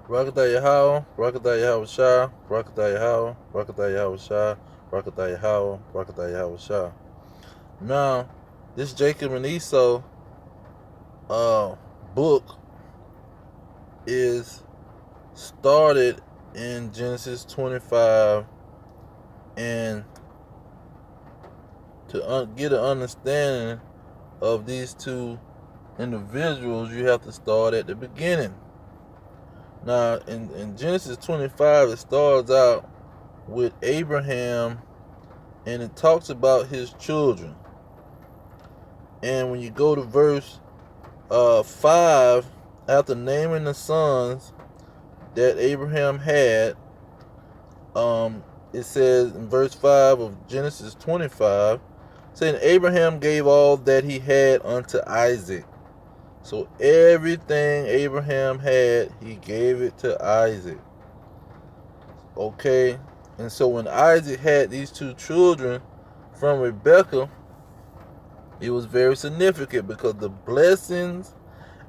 Rakatha Yahweh, Rakatha Yahweh Shah, Rakatha Yahweh, Rakatha Yahweh Shah, Rakatha Yahweh, Rakatha Yahweh Shah. Now, this Jacob and Esau uh, book is started in Genesis 25, and to get an understanding of these two individuals, you have to start at the beginning. Now, in Genesis 25, it starts out with Abraham, and it talks about his children. And when you go to verse 5, after naming the sons that Abraham had, it says in verse 5 of Genesis 25, saying, Abraham gave all that he had unto Isaac. So everything Abraham had, he gave it to Isaac. Okay? And so when Isaac had these two children from Rebekah, it was very significant because the blessings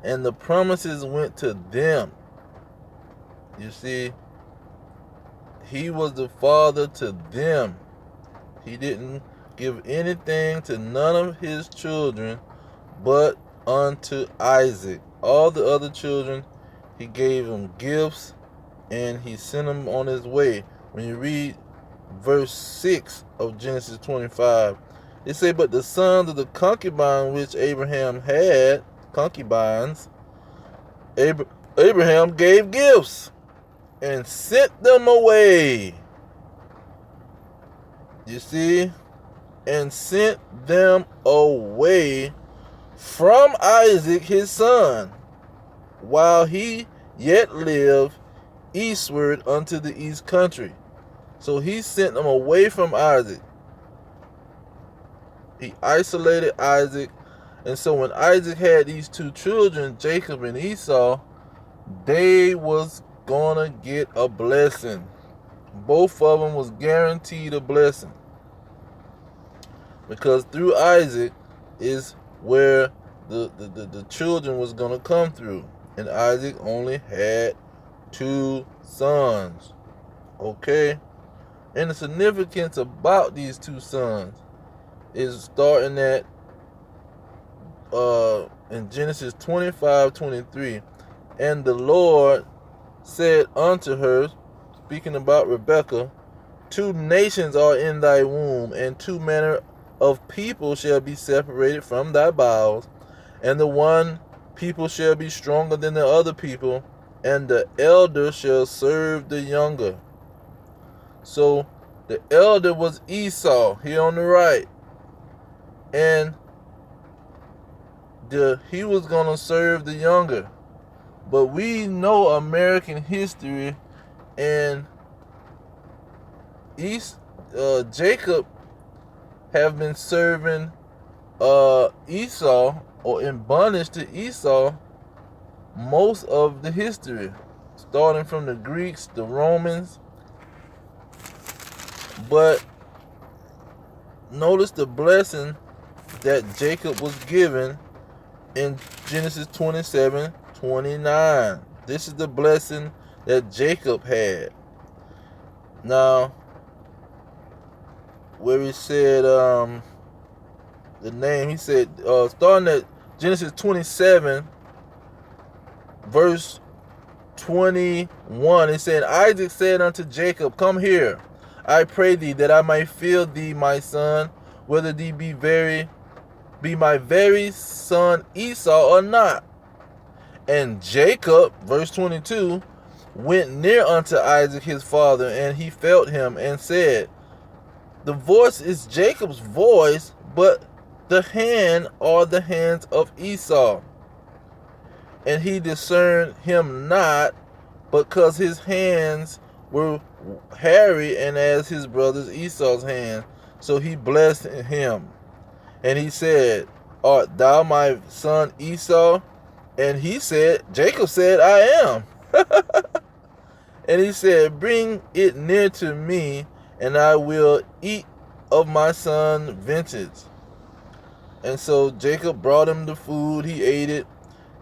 and the promises went to them. You see, he was the father to them. He didn't give anything to none of his children but unto Isaac. All the other children, he gave them gifts and he sent him on his way. When you read verse 6 of Genesis 25, it say, but the sons of the concubine which Abraham had, concubines, Abraham gave gifts and sent them away. You see? And sent them away from Isaac his son, while he yet lived eastward unto the east country. So he sent them away from Isaac. He isolated Isaac. And so when Isaac had these two children, Jacob and Esau, they was gonna get a blessing. Both of them was guaranteed a blessing, because through Isaac is where the children was gonna come through. And Isaac only had two sons. Okay? And the significance about these two sons is starting at in Genesis 25:23. And the Lord said unto her, speaking about Rebekah, two nations are in thy womb, and two manner of people shall be separated from thy bowels, and the one people shall be stronger than the other people, and the elder shall serve the younger. So the elder was Esau, here on the right, and he was going to serve the younger. But we know American history, and Jacob have been serving Esau, or in bondage to Esau, most of the history, starting from the Greeks, the Romans. But notice the blessing that Jacob was given in Genesis 27:29. This is the blessing that Jacob had. Now, where he said the name, he said, starting at Genesis 27 verse 21, it said, Isaac said unto Jacob, come here, I pray thee, that I might feel thee, my son, whether thee be my very son Esau or not. And Jacob, verse 22, went near unto Isaac his father, and he felt him, and said, the voice is Jacob's voice, but the hand are the hands of Esau. And he discerned him not, because his hands were hairy, and as his brother's Esau's hand. So he blessed him. And he said, art thou my son Esau? And he said, Jacob said, I am. And he said, bring it near to me, and I will eat of my son vintage. And so Jacob brought him the food, he ate it,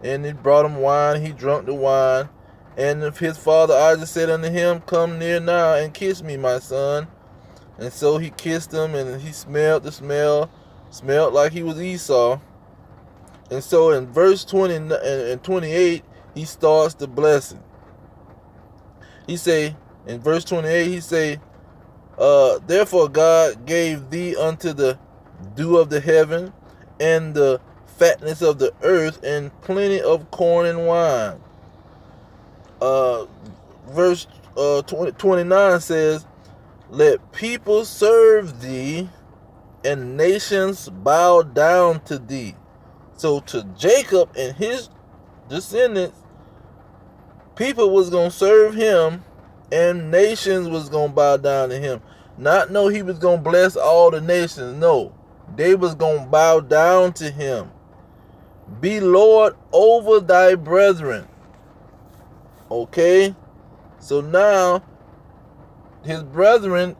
and he brought him wine, he drank the wine. And if his father Isaac said unto him, Come near now and kiss me, my son. And so he kissed him, and he smelled the smelled like he was Esau. And so in verse 20 and 28, he starts the blessing. He say, in verse 28, he say, Therefore God gave thee unto the dew of the heaven, and the fatness of the earth, and plenty of corn and wine. Verse 29 says, Let people serve thee, and nations bow down to thee. So to Jacob and his descendants, people was going to serve him, and nations was going to bow down to him. Not know he was going to bless all the nations. No, they was going to bow down to him. Be Lord over thy brethren. Okay? So now, his brethren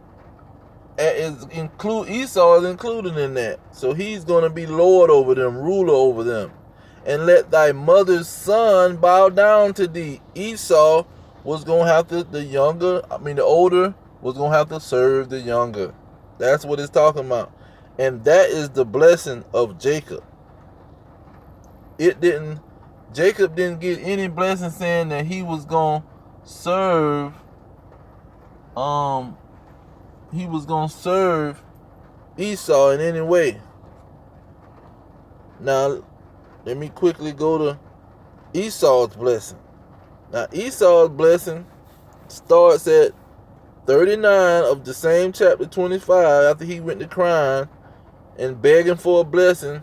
Esau is included in that. So he's going to be Lord over them, ruler over them. And let thy mother's son bow down to thee. Esau was going to have to, the older was going to have to serve the younger. That's what it's talking about. And that is the blessing of Jacob. Jacob didn't get any blessing saying that he was going to serve, Esau in any way. Now, let me quickly go to Esau's blessing. Now, Esau's blessing starts at 39 of the same chapter 25, after he went to crying and begging for a blessing.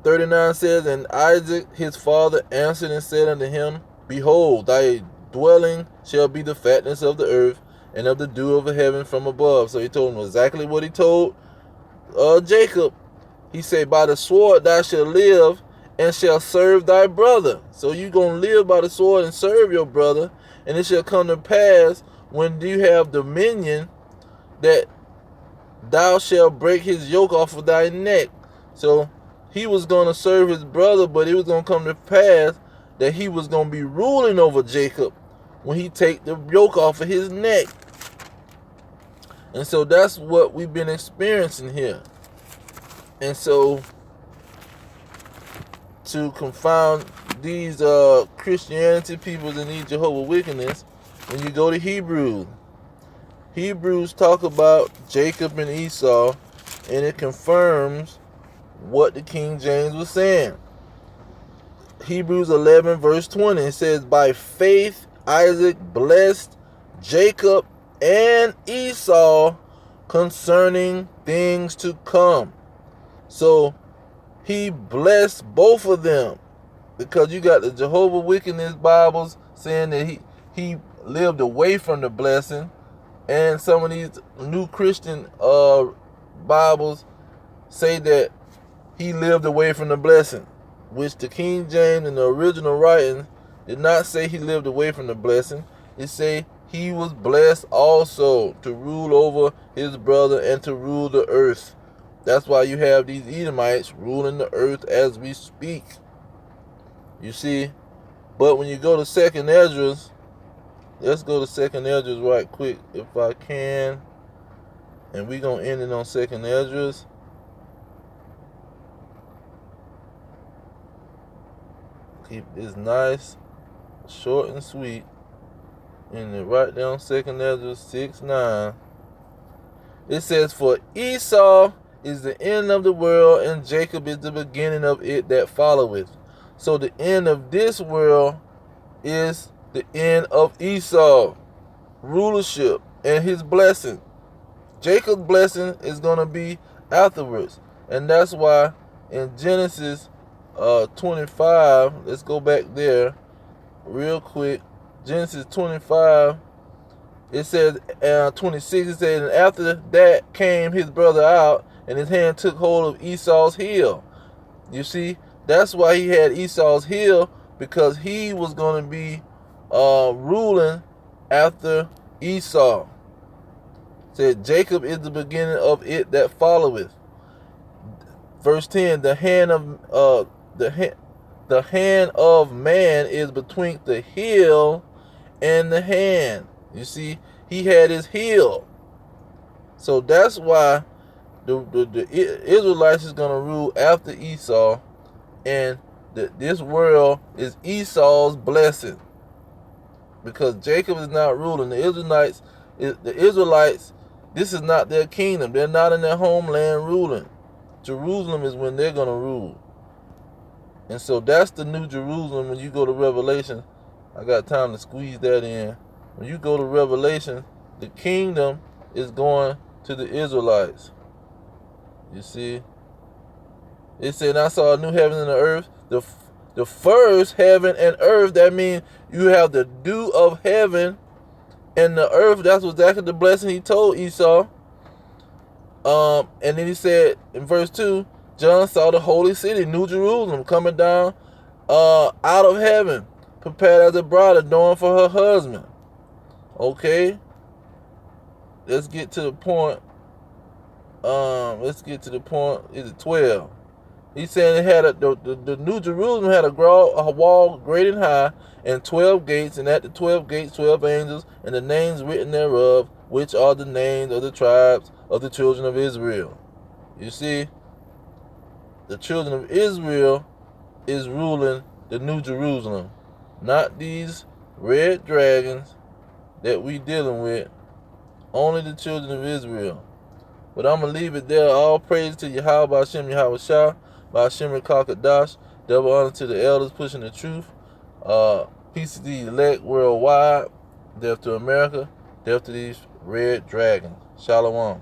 39 says, And Isaac his father answered and said unto him, Behold, thy dwelling shall be the fatness of the earth, and of the dew of the heaven from above. So he told him exactly what he told Jacob. He said, By the sword thou shalt live, and shall serve thy brother. So you're going to live by the sword and serve your brother. And it shall come to pass, when you have dominion, that thou shalt break his yoke off of thy neck. So he was going to serve his brother, but it was going to come to pass that he was going to be ruling over Jacob when he take the yoke off of his neck. And so that's what we've been experiencing here. And so, to confound these Christianity people that need Jehovah's Witness, when you go to Hebrews talk about Jacob and Esau, and it confirms what the King James was saying. Hebrews 11 verse 20, it says, By faith Isaac blessed Jacob and Esau concerning things to come. So he blessed both of them, because you got the Jehovah's Witness Bibles saying that he lived away from the blessing, and some of these new Christian Bibles say that he lived away from the blessing, which the King James and the original writing did not say he lived away from the blessing. It say he was blessed also to rule over his brother and to rule the earth. That's why you have these Edomites ruling the earth as we speak. You see? But when you go to 2nd Esdras, let's go to 2nd Esdras right quick if I can. And we're going to end it on 2nd Esdras. Keep this nice, short and sweet. And then write down 2nd Esdras 6:9. It says, For Esau is the end of the world, and Jacob is the beginning of it that followeth. So the end of this world is the end of Esau, rulership, and his blessing. Jacob's blessing is going to be afterwards. And that's why in Genesis 25, let's go back there real quick. Genesis 25, it says 26, it says, And after that came his brother out, and his hand took hold of Esau's heel. You see, that's why he had Esau's heel, because he was going to be ruling after Esau. It said, Jacob is the beginning of it that followeth. Verse 10, the the hand of man is between the heel and the hand. You see, he had his heel. So that's why the Israelites is going to rule after Esau, and this world is Esau's blessing, because Jacob is not ruling. The Israelites, this is not their kingdom. They're not in their homeland ruling. Jerusalem is when they're going to rule. And so that's the new Jerusalem when you go to Revelation. I got time to squeeze that in. When you go to Revelation, the kingdom is going to the Israelites. You see? It said, I saw a new heaven and the earth. The first heaven and earth, that means you have the dew of heaven and the earth. That's exactly the blessing he told Esau. And then he said in verse 2, John saw the holy city, New Jerusalem, coming down out of heaven, prepared as a bride adorned for her husband. Okay? Let's get to the point. Is it 12? He's saying it had the New Jerusalem had a wall great and high, and 12 gates, and at the 12 gates 12 angels, and the names written thereof, which are the names of the tribes of the children of Israel. You see, the children of Israel is ruling the New Jerusalem, not these red dragons that we dealing with. Only the children of Israel. But I'm going to leave it there. All praise to Yahweh, Ba'ashem, Yahweh Shah, Ba'ashem, Kakadash. Double honor to the elders pushing the truth. Peace to the elect worldwide. Death to America. Death to these red dragons. Shalom.